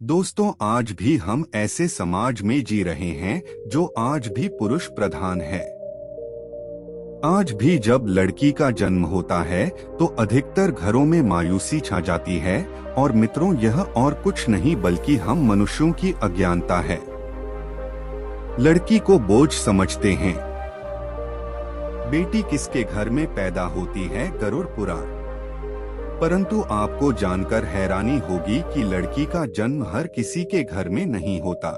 दोस्तों, आज भी हम ऐसे समाज में जी रहे हैं जो आज भी पुरुष प्रधान है। आज भी जब लड़की का जन्म होता है तो अधिकतर घरों में मायूसी छा जाती है। और मित्रों, यह और कुछ नहीं बल्कि हम मनुष्यों की अज्ञानता है। लड़की को बोझ समझते हैं। बेटी किसके घर में पैदा होती है, गरुड़ पुराण। परंतु आपको जानकर हैरानी होगी कि लड़की का जन्म हर किसी के घर में नहीं होता,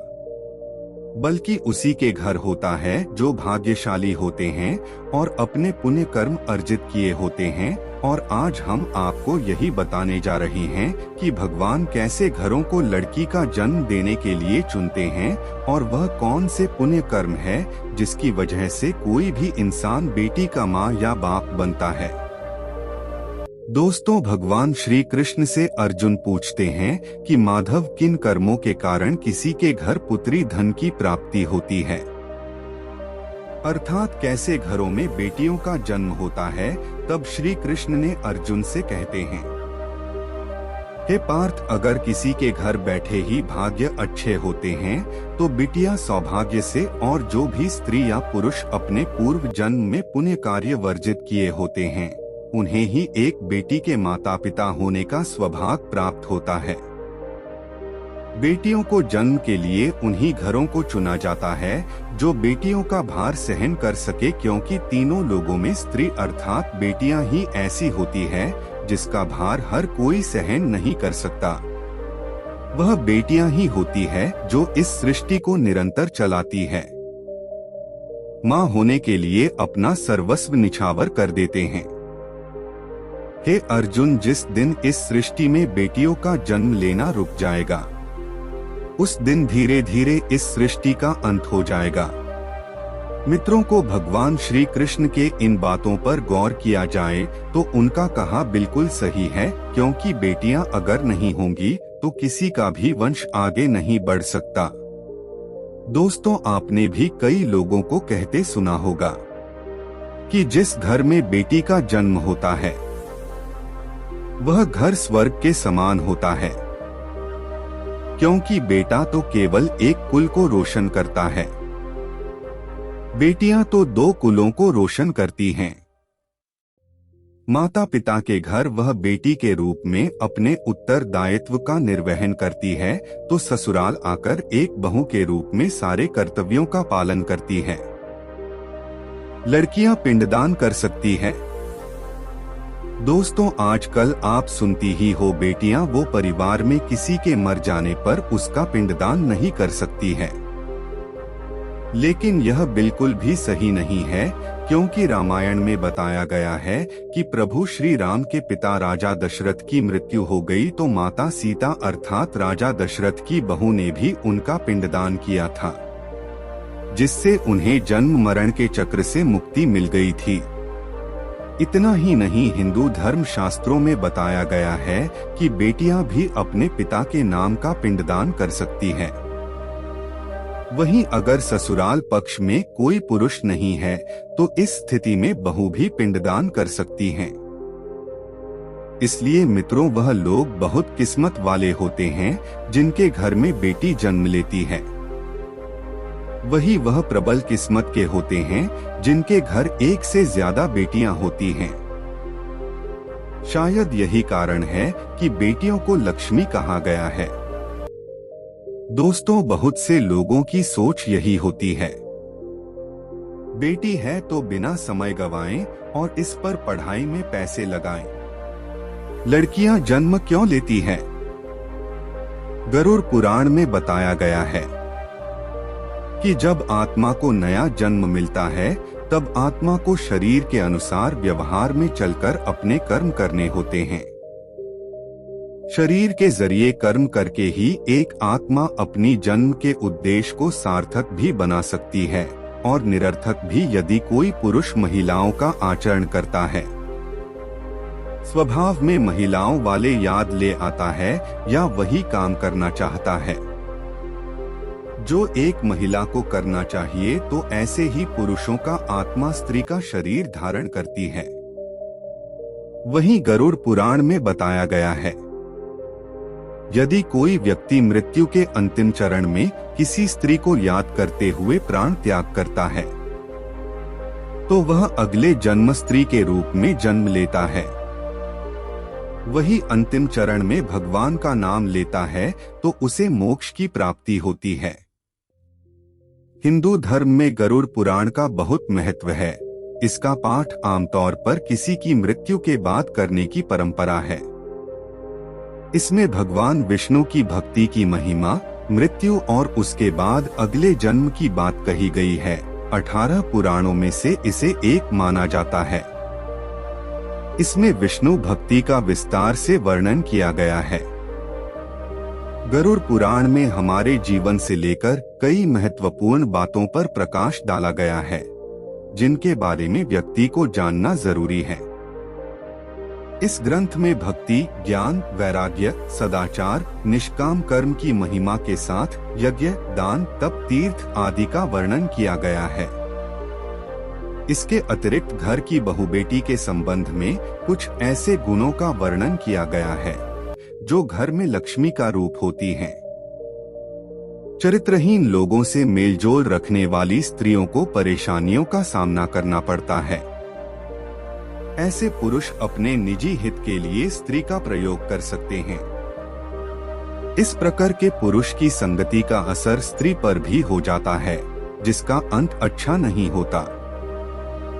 बल्कि उसी के घर होता है जो भाग्यशाली होते हैं और अपने पुण्य कर्म अर्जित किए होते हैं। और आज हम आपको यही बताने जा रहे हैं कि भगवान कैसे घरों को लड़की का जन्म देने के लिए चुनते हैं और वह कौन से पुण्य कर्म है जिसकी वजह से कोई भी इंसान बेटी का माँ या बाप बनता है। दोस्तों, भगवान श्री कृष्ण से अर्जुन पूछते हैं कि माधव, किन कर्मों के कारण किसी के घर पुत्री धन की प्राप्ति होती है, अर्थात कैसे घरों में बेटियों का जन्म होता है। तब श्री कृष्ण ने अर्जुन से कहते हैं, हे पार्थ, अगर किसी के घर बैठे ही भाग्य अच्छे होते हैं तो बिटिया सौभाग्य से, और जो भी स्त्री या पुरुष अपने पूर्व जन्म में पुण्य कार्य वर्जित किए होते हैं उन्हें ही एक बेटी के माता पिता होने का सौभाग्य प्राप्त होता है। बेटियों को जन्म के लिए उन्हीं घरों को चुना जाता है जो बेटियों का भार सहन कर सके, क्योंकि तीनों लोगों में स्त्री अर्थात बेटियां ही ऐसी होती है जिसका भार हर कोई सहन नहीं कर सकता। वह बेटियां ही होती है जो इस सृष्टि को निरंतर चलाती है। माँ होने के लिए अपना सर्वस्व निछावर कर देते हैं। हे अर्जुन, जिस दिन इस सृष्टि में बेटियों का जन्म लेना रुक जाएगा उस दिन धीरे धीरे इस सृष्टि का अंत हो जाएगा। मित्रों को भगवान श्री कृष्ण के इन बातों पर गौर किया जाए तो उनका कहा बिल्कुल सही है, क्योंकि बेटियां अगर नहीं होंगी तो किसी का भी वंश आगे नहीं बढ़ सकता। दोस्तों, आपने भी कई लोगों को कहते सुना होगा कि जिस घर में बेटी का जन्म होता है वह घर स्वर्ग के समान होता है, क्योंकि बेटा तो केवल एक कुल को रोशन करता है, बेटियां तो दो कुलों को रोशन करती हैं। माता पिता के घर वह बेटी के रूप में अपने उत्तरदायित्व का निर्वहन करती है, तो ससुराल आकर एक बहू के रूप में सारे कर्तव्यों का पालन करती है। लड़कियां पिंडदान कर सकती है। दोस्तों, आजकल आप सुनती ही हो, बेटियां वो परिवार में किसी के मर जाने पर उसका पिंडदान नहीं कर सकती है। लेकिन यह बिल्कुल भी सही नहीं है, क्योंकि रामायण में बताया गया है कि प्रभु श्री राम के पिता राजा दशरथ की मृत्यु हो गई तो माता सीता अर्थात राजा दशरथ की बहू ने भी उनका पिंडदान किया था, जिससे उन्हें जन्म मरण के चक्र से मुक्ति मिल गई थी। इतना ही नहीं, हिंदू धर्म शास्त्रों में बताया गया है कि बेटियां भी अपने पिता के नाम का पिंडदान कर सकती हैं। वहीं अगर ससुराल पक्ष में कोई पुरुष नहीं है तो इस स्थिति में बहू भी पिंडदान कर सकती हैं। इसलिए मित्रों, वह लोग बहुत किस्मत वाले होते हैं जिनके घर में बेटी जन्म लेती है। वही वह प्रबल किस्मत के होते हैं जिनके घर एक से ज्यादा बेटियां होती हैं। शायद यही कारण है कि बेटियों को लक्ष्मी कहा गया है। दोस्तों, बहुत से लोगों की सोच यही होती है, बेटी है तो बिना समय गवाएं और इस पर पढ़ाई में पैसे लगाएं। लड़कियां जन्म क्यों लेती हैं? गरुड़ पुराण में बताया गया है कि जब आत्मा को नया जन्म मिलता है तब आत्मा को शरीर के अनुसार व्यवहार में चलकर अपने कर्म करने होते हैं। शरीर के जरिए कर्म करके ही एक आत्मा अपनी जन्म के उद्देश्य को सार्थक भी बना सकती है और निरर्थक भी, यदि कोई पुरुष महिलाओं का आचरण करता है। स्वभाव में महिलाओं वाले याद ले आता है या वही काम करना चाहता है जो एक महिला को करना चाहिए, तो ऐसे ही पुरुषों का आत्मा स्त्री का शरीर धारण करती है। वहीं गरुड़ पुराण में बताया गया है यदि कोई व्यक्ति मृत्यु के अंतिम चरण में किसी स्त्री को याद करते हुए प्राण त्याग करता है तो वह अगले जन्म स्त्री के रूप में जन्म लेता है। वही अंतिम चरण में भगवान का नाम लेता है तो उसे मोक्ष की प्राप्ति होती है। हिंदू धर्म में गरुड़ पुराण का बहुत महत्व है। इसका पाठ आमतौर पर किसी की मृत्यु के बाद करने की परंपरा है। इसमें भगवान विष्णु की भक्ति की महिमा, मृत्यु और उसके बाद अगले जन्म की बात कही गई है। 18 पुराणों में से इसे एक माना जाता है। इसमें विष्णु भक्ति का विस्तार से वर्णन किया गया है। गरुड़ पुराण में हमारे जीवन से लेकर कई महत्वपूर्ण बातों पर प्रकाश डाला गया है, जिनके बारे में व्यक्ति को जानना जरूरी है। इस ग्रंथ में भक्ति, ज्ञान, वैराग्य, सदाचार, निष्काम कर्म की महिमा के साथ यज्ञ, दान, तप, तीर्थ आदि का वर्णन किया गया है। इसके अतिरिक्त घर की बहु बेटी के संबंध में कुछ ऐसे गुणों का वर्णन किया गया है जो घर में लक्ष्मी का रूप होती हैं। चरित्रहीन लोगों से मेलजोल रखने वाली स्त्रियों को परेशानियों का सामना करना पड़ता है। ऐसे पुरुष अपने निजी हित के लिए स्त्री का प्रयोग कर सकते हैं। इस प्रकार के पुरुष की संगति का असर स्त्री पर भी हो जाता है, जिसका अंत अच्छा नहीं होता।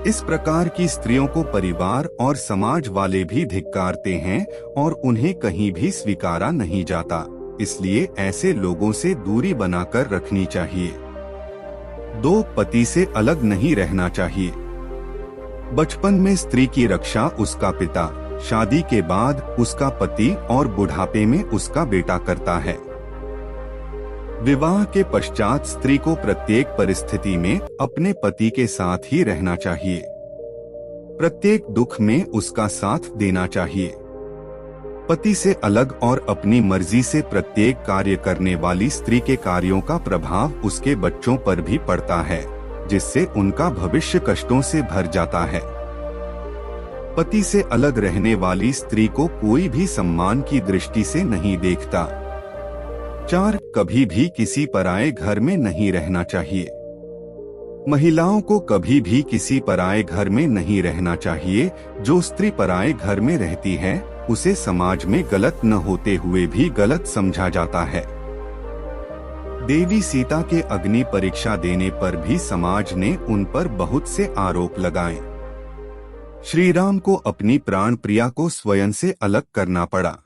इस प्रकार की स्त्रियों को परिवार और समाज वाले भी धिक्कारते हैं और उन्हें कहीं भी स्वीकारा नहीं जाता। इसलिए ऐसे लोगों से दूरी बनाकर रखनी चाहिए। 2 पति से अलग नहीं रहना चाहिए। बचपन में स्त्री की रक्षा उसका पिता, शादी के बाद उसका पति और बुढ़ापे में उसका बेटा करता है। विवाह के पश्चात स्त्री को प्रत्येक परिस्थिति में अपने पति के साथ ही रहना चाहिए। प्रत्येक दुख में उसका साथ देना चाहिए। पति से अलग और अपनी मर्जी से प्रत्येक कार्य करने वाली स्त्री के कार्यों का प्रभाव उसके बच्चों पर भी पड़ता है, जिससे उनका भविष्य कष्टों से भर जाता है। पति से अलग रहने वाली स्त्री को कोई भी सम्मान की दृष्टि से नहीं देखता। 4 कभी भी किसी पराये घर में नहीं रहना चाहिए। महिलाओं को कभी भी किसी पराये घर में नहीं रहना चाहिए। जो स्त्री पराये घर में रहती है उसे समाज में गलत न होते हुए भी गलत समझा जाता है। देवी सीता के अग्नि परीक्षा देने पर भी समाज ने उन पर बहुत से आरोप लगाए। श्री राम को अपनी प्राण प्रिया को स्वयं से अलग करना पड़ा।